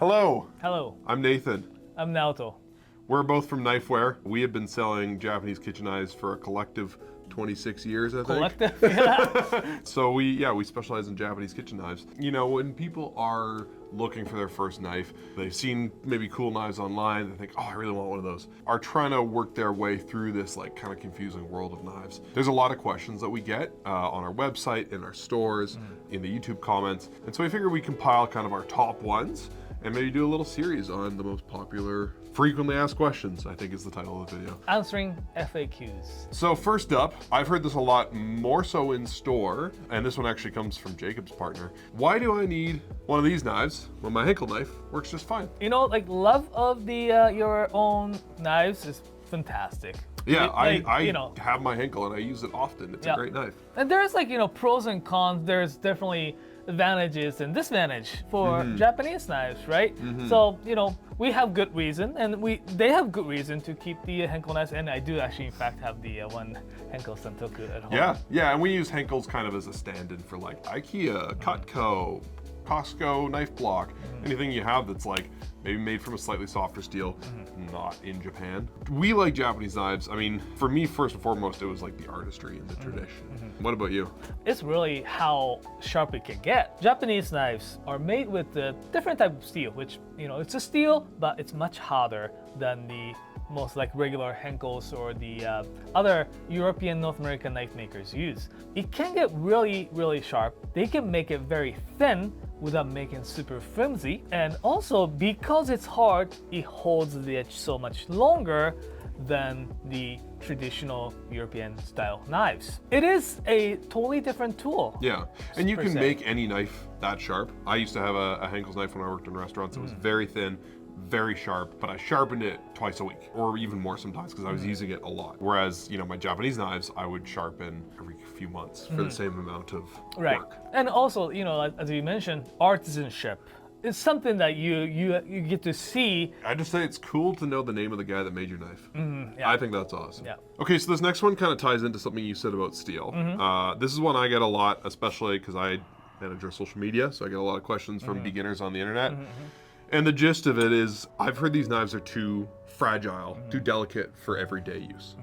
Hello, Hello, I'm Nathan. I'm Naoto. We're both from Knifewear. We have been selling Japanese kitchen knives for a collective 26 years, I think. Collective? Yeah. So we specialize in Japanese kitchen knives. You know, when people are looking for their first knife, they've seen maybe cool knives online, they think, oh, I really want one of those, are trying to work their way through this like kind of confusing world of knives. There's a lot of questions that we get on our website, in our stores, in the YouTube comments. And so we figured we compile kind of our top ones and maybe do a little series on the most popular, frequently asked questions, I think is the title of the video. Answering FAQs. So first up, I've heard this a lot more so in store, and this one actually comes from Jacob's partner. Why do I need one of these knives when my Henkel knife works just fine? You know, like love of the your own knives is fantastic. Yeah, I you know, have my Henkel and I use it often. It's a great knife. And there's like, you know, pros and cons. There's definitely advantages and disadvantages for Japanese knives, right? So, you know, we have good reason, and they have good reason to keep the Henkel knives, and I do actually in fact have the one Henkel Santoku at home. Yeah, and we use Henkels kind of as a stand-in for like IKEA, Cutco, Costco knife block, anything you have that's like maybe made from a slightly softer steel, not in Japan. We like Japanese knives. I mean, for me, first and foremost, it was like the artistry and the tradition. What about you? It's really how sharp it can get. Japanese knives are made with a different type of steel, which, you know, it's a steel, but it's much harder than the most like regular Henkels or the other European, North American knife makers use. It can get really, really sharp. They can make it very thin without making super flimsy, and also because it's hard, it holds the edge so much longer than the traditional European style knives. It is a totally different tool. Yeah, and you can make any knife that sharp. I used to have a Henkel's knife when I worked in restaurants. It was very thin, very sharp, but I sharpened it twice a week, or even more sometimes because I was using it a lot. Whereas, you know, my Japanese knives, I would sharpen every few months for the same amount of work. And also, you know, as you mentioned, artisanship is something that you get to see. I just say it's cool to know the name of the guy that made your knife. I think that's awesome. Yeah. Okay, so this next one kind of ties into something you said about steel. This is one I get a lot, especially because I manage our social media, so I get a lot of questions from beginners on the internet. And the gist of it is, I've heard these knives are too fragile, too delicate for everyday use.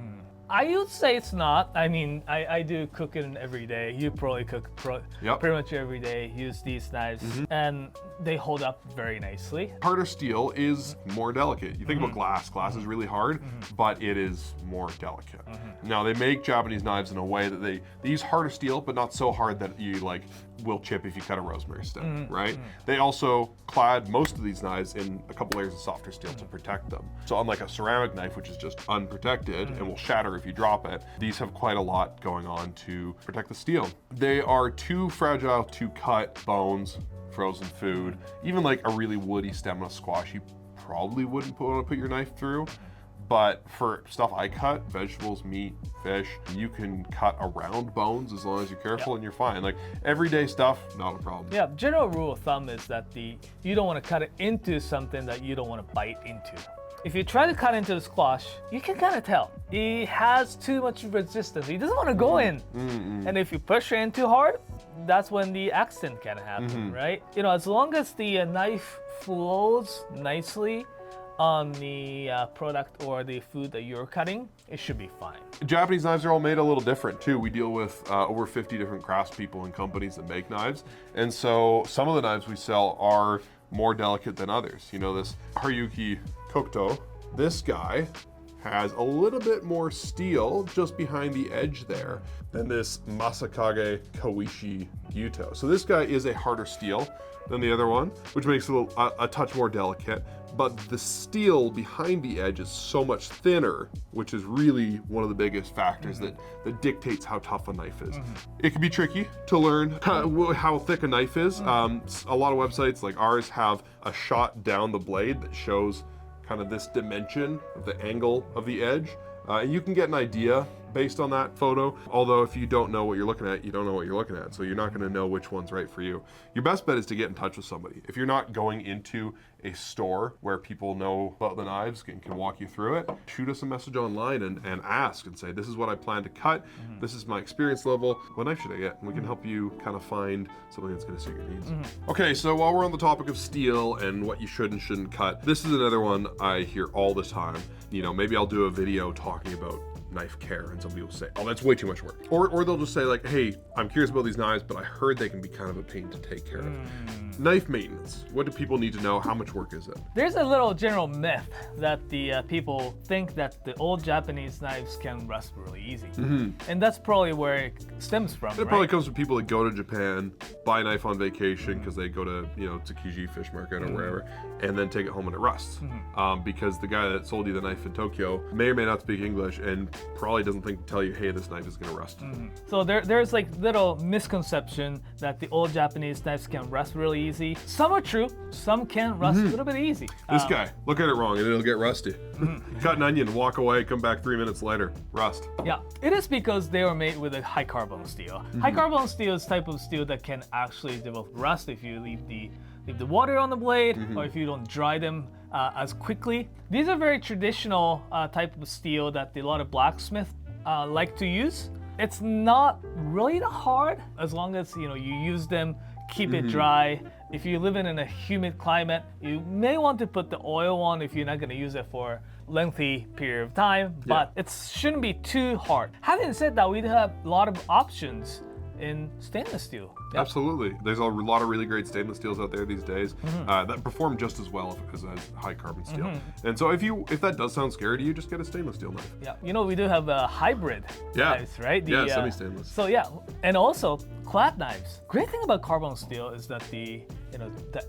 I would say it's not. I mean, I do cooking every day. You probably cook pretty much every day, use these knives, and they hold up very nicely. Harder steel is more delicate. You think about glass. Glass is really hard, but it is more delicate. Now, they make Japanese knives in a way that they use harder steel, but not so hard that you like will chip if you cut a rosemary stem, right? They also clad most of these knives in a couple layers of softer steel to protect them. So unlike a ceramic knife, which is just unprotected and will shatter if you drop it, these have quite a lot going on to protect the steel. They are too fragile to cut bones, frozen food, even like a really woody stem of squash, you probably wouldn't want to put your knife through. But for stuff I cut, vegetables, meat, fish, you can cut around bones as long as you're careful and you're fine. Like everyday stuff, not a problem. Yeah, general rule of thumb is that you don't want to cut it into something that you don't want to bite into. If you try to cut into the squash, you can kind of tell. It has too much resistance. It doesn't want to go in. And if you push it in too hard, that's when the accident can happen, right? You know, as long as the knife flows nicely on the product or the food that you're cutting, it should be fine. Japanese knives are all made a little different too. We deal with over 50 different craftspeople and companies that make knives. And so some of the knives we sell are more delicate than others. You know, this Haruki Kokuto, this guy has a little bit more steel just behind the edge there than this Masakage Kawishi Yuto. So this guy is a harder steel than the other one, which makes it a touch more delicate, but the steel behind the edge is so much thinner, which is really one of the biggest factors that dictates how tough a knife is. It can be tricky to learn how thick a knife is. A lot of websites like ours have a shot down the blade that shows kind of this dimension of the angle of the edge. And you can get an idea based on that photo. Although if you don't know what you're looking at, you don't know what you're looking at. So you're not going to know which one's right for you. Your best bet is to get in touch with somebody. If you're not going into a store where people know about the knives and can walk you through it, shoot us a message online and ask and say, this is what I plan to cut. This is my experience level. What knife should I get? And we can help you kind of find something that's going to suit your needs. Okay, so while we're on the topic of steel and what you should and shouldn't cut, this is another one I hear all the time. You know, maybe I'll do a video talking about knife care and somebody will say, oh, that's way too much work. Or they'll just say like, hey, I'm curious about these knives, but I heard they can be kind of a pain to take care of. Knife maintenance. What do people need to know? How much work is it? There's a little general myth that the people think that the old Japanese knives can rust really easy. And that's probably where it stems from, It probably comes from people that go to Japan, buy a knife on vacation because they go to, you know, Tsukiji fish market or wherever, and then take it home and it rusts. Because the guy that sold you the knife in Tokyo may or may not speak English and probably doesn't think to tell you, hey, this knife is going to rust. So there's like little misconception that the old Japanese knives can rust really easy. Some are true, some can rust a little bit easy. This guy, look at it wrong and it'll get rusty. Cut an onion, walk away, come back 3 minutes later, rust. Yeah, it is because they were made with a high carbon steel. High carbon steel is type of steel that can actually develop rust if you leave the water on the blade or if you don't dry them as quickly. These are very traditional type of steel that a lot of blacksmiths like to use. It's not really that hard as long as you use them, keep it dry. If you live in a humid climate, you may want to put the oil on if you're not going to use it for lengthy period of time, but it shouldn't be too hard. Having said that, we do have a lot of options in stainless steel. Absolutely. There's a lot of really great stainless steels out there these days that perform just as well as high carbon steel. And so if that does sound scary to you, just get a stainless steel knife. Yeah, we do have a hybrid knives, right? Semi-stainless. So and also clad knives. Great thing about carbon steel is that the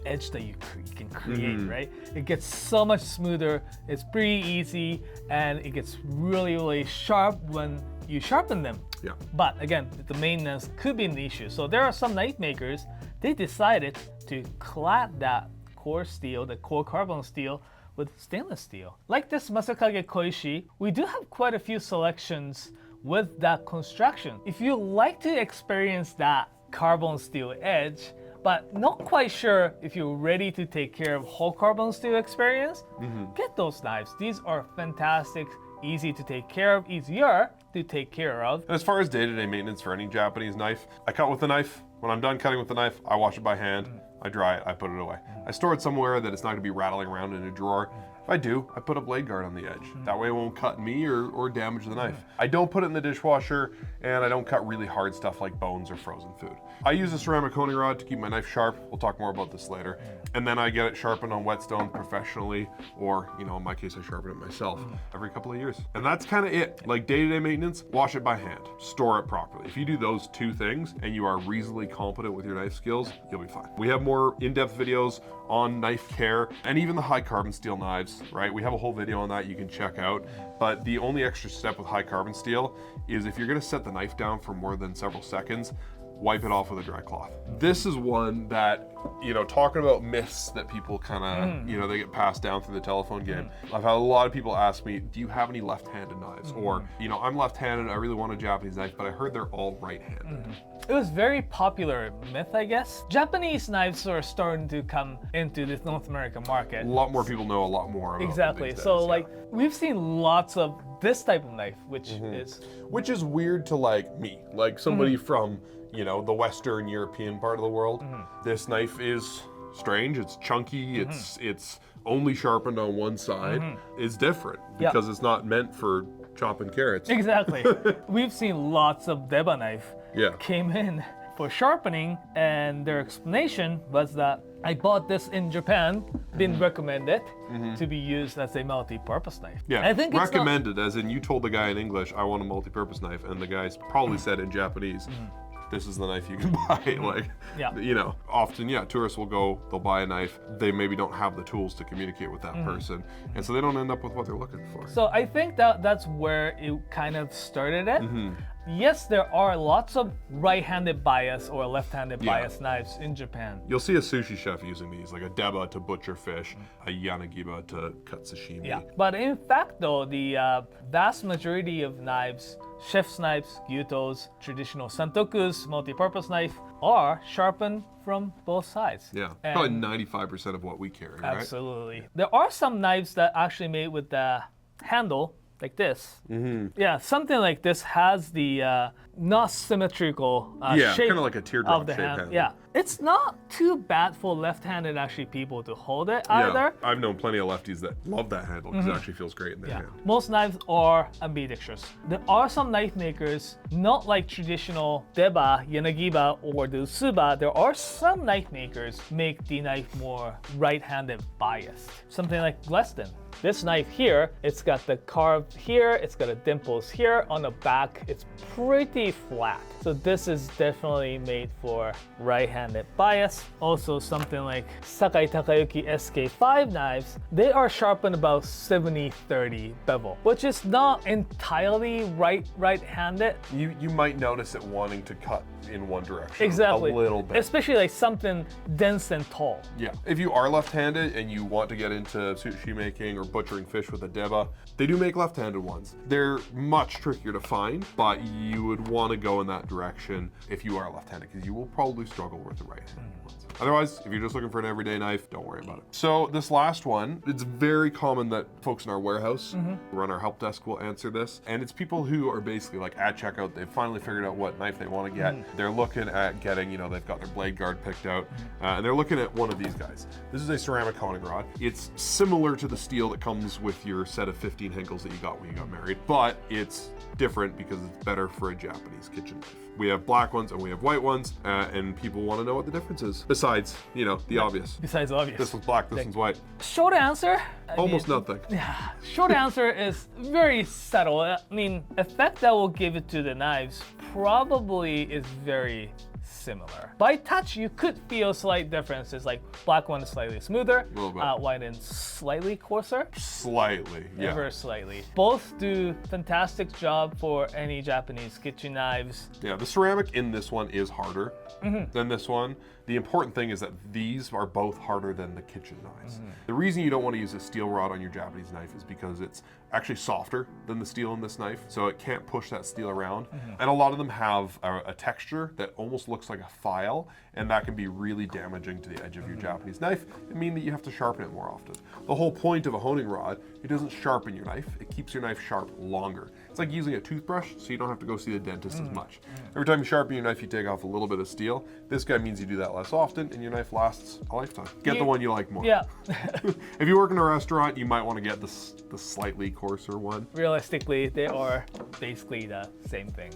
edge that you can create, right? It gets so much smoother. It's pretty easy, and it gets really, really sharp when you sharpen them. Yeah. But again, the maintenance could be an issue. So there are some knife makers, they decided to clad that core steel, the core carbon steel, with stainless steel. Like this Masakage Koishi, we do have quite a few selections with that construction. If you like to experience that carbon steel edge, but not quite sure if you're ready to take care of whole carbon steel experience, get those knives. These are fantastic, easy to take care of, easier to take care of. And as far as day-to-day maintenance for any Japanese knife, I cut with the knife. When I'm done cutting with the knife, I wash it by hand, I dry it, I put it away. I store it somewhere that it's not gonna be rattling around in a drawer. If I do, I put a blade guard on the edge. That way it won't cut me or damage the knife. I don't put it in the dishwasher, and I don't cut really hard stuff like bones or frozen food. I use a ceramic honing rod to keep my knife sharp. We'll talk more about this later. And then I get it sharpened on whetstone professionally, or in my case, I sharpen it myself every couple of years. And that's kind of it. Like day-to-day maintenance, wash it by hand, store it properly. If you do those two things and you are reasonably competent with your knife skills, you'll be fine. We have more in-depth videos on knife care and even the high carbon steel knives, right? We have a whole video on that you can check out. But the only extra step with high carbon steel is if you're gonna set the knife down for more than several seconds, wipe it off with a dry cloth. This is one that, talking about myths that people kind of, they get passed down through the telephone game. I've had a lot of people ask me, do you have any left-handed knives? Or, I'm left-handed, I really want a Japanese knife, but I heard they're all right-handed. It was very popular myth, I guess. Japanese knives are starting to come into this North American market. A lot more people know a lot more about Exactly. these days, So we've seen lots of this type of knife, which is weird to me, like somebody from the Western European part of the world. This knife is strange, it's chunky, it's only sharpened on one side. It's different because it's not meant for chopping carrots. Exactly. We've seen lots of Deba knife came in for sharpening, and their explanation was that I bought this in Japan, been recommended to be used as a multi-purpose knife. Yeah, I think recommended as in you told the guy in English, I want a multi-purpose knife, and the guy's probably said in Japanese, this is the knife you can buy. Often, tourists will go, they'll buy a knife, they maybe don't have the tools to communicate with that person, and so they don't end up with what they're looking for. So I think that's where it kind of started it. yes, there are lots of right-handed bias or left-handed Yeah. bias knives in Japan. You'll see a sushi chef using these, like a deba to butcher fish, a yanagiba to cut sashimi. Yeah, but in fact though, the vast majority of knives, chef's knives, gyutos, traditional santokus, multi-purpose knife, are sharpened from both sides. Yeah, And- probably 95% of what we carry, right? Absolutely. There are some knives that actually made with the handle like this. Yeah, something like this has the not symmetrical Yeah, shape kind of like a teardrop of the shape hand. handle. Yeah, it's not too bad for left-handed actually people to hold it either. Yeah, I've known plenty of lefties that love that handle because it actually feels great in their Yeah, hand. most knives are ambidextrous. There are some knife makers, not like traditional deba, yanagiba, or the usuba. There are some knife makers make the knife more right-handed biased. Something like Gleston. This knife here, it's got the carve here, it's got the dimples here. On the back, it's pretty flat. So this is definitely made for right-handed bias. Also something like Sakai Takayuki SK5 knives, they are sharpened about 70-30 bevel, which is not entirely right-handed. You might notice it wanting to cut in one direction Exactly. a little bit. Especially like something dense and tall. Yeah, if you are left-handed and you want to get into sushi making or butchering fish with a deba, they do make left-handed ones. They're much trickier to find, but you would want to go in that direction if you are left-handed because you will probably struggle with the right-handed ones. Otherwise, if you're just looking for an everyday knife, don't worry about it. So this last one, it's very common that folks in our warehouse who run our help desk will answer this. And it's people who are basically like at checkout, they've finally figured out what knife they want to get. They're looking at getting, they've got their blade guard picked out, and they're looking at one of these guys. This is a ceramic honing rod. It's similar to the steel that comes with your set of 15 Henkels that you got when you got married, but it's different because it's better for a Japanese kitchen knife. We have black ones and we have white ones, and people want to know what the difference is. Besides, the obvious. Besides the obvious. This one's black, this one's white. Short answer. Almost nothing. Yeah, short answer is very subtle. I mean, effect that will give it to the knives probably is very similar. By touch, you could feel slight differences, like black one is slightly smoother, Little bit. white and slightly coarser. Slightly, yeah. Ever slightly. Both do fantastic job for any Japanese kitchen knives. Yeah, the ceramic in this one is harder than this one. The important thing is that these are both harder than the kitchen knives. The reason you don't want to use a steel rod on your Japanese knife is because it's actually softer than the steel in this knife, so it can't push that steel around. And a lot of them have a texture that almost looks like a file, and that can be really damaging to the edge of your Japanese knife and mean that you have to sharpen it more often. The whole point of a honing rod, it doesn't sharpen your knife, it keeps your knife sharp longer. It's like using a toothbrush, so you don't have to go see the dentist as much. Every time you sharpen your knife, you take off a little bit of steel. This guy means you do that less often, and your knife lasts a lifetime. Get the one you like more. Yeah. If you work in a restaurant, you might want to get the slightly coarser one. Realistically, they are basically the same thing.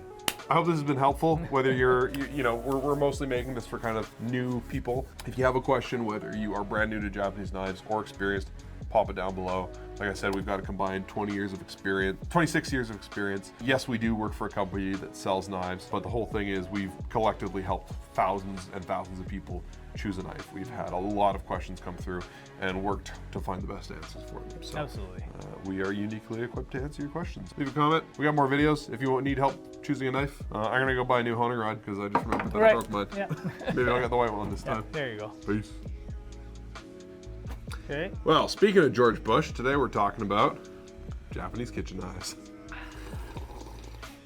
I hope this has been helpful, whether we're mostly making this for kind of new people. If you have a question, whether you are brand new to Japanese knives or experienced, pop it down below. Like I said, we've got a combined 26 years of experience. Yes, we do work for a company that sells knives, but the whole thing is we've collectively helped thousands and thousands of people choose a knife. We've had a lot of questions come through and worked to find the best answers for them. So, Absolutely. we are uniquely equipped to answer your questions. Leave a comment. We got more videos if you need help choosing a knife. I'm gonna go buy a new honing rod because I just remembered that I broke mine. Yeah. Maybe I'll get the white one this Yeah, time. there you go. Peace. Okay. Well, speaking of George Bush, today we're talking about Japanese kitchen knives.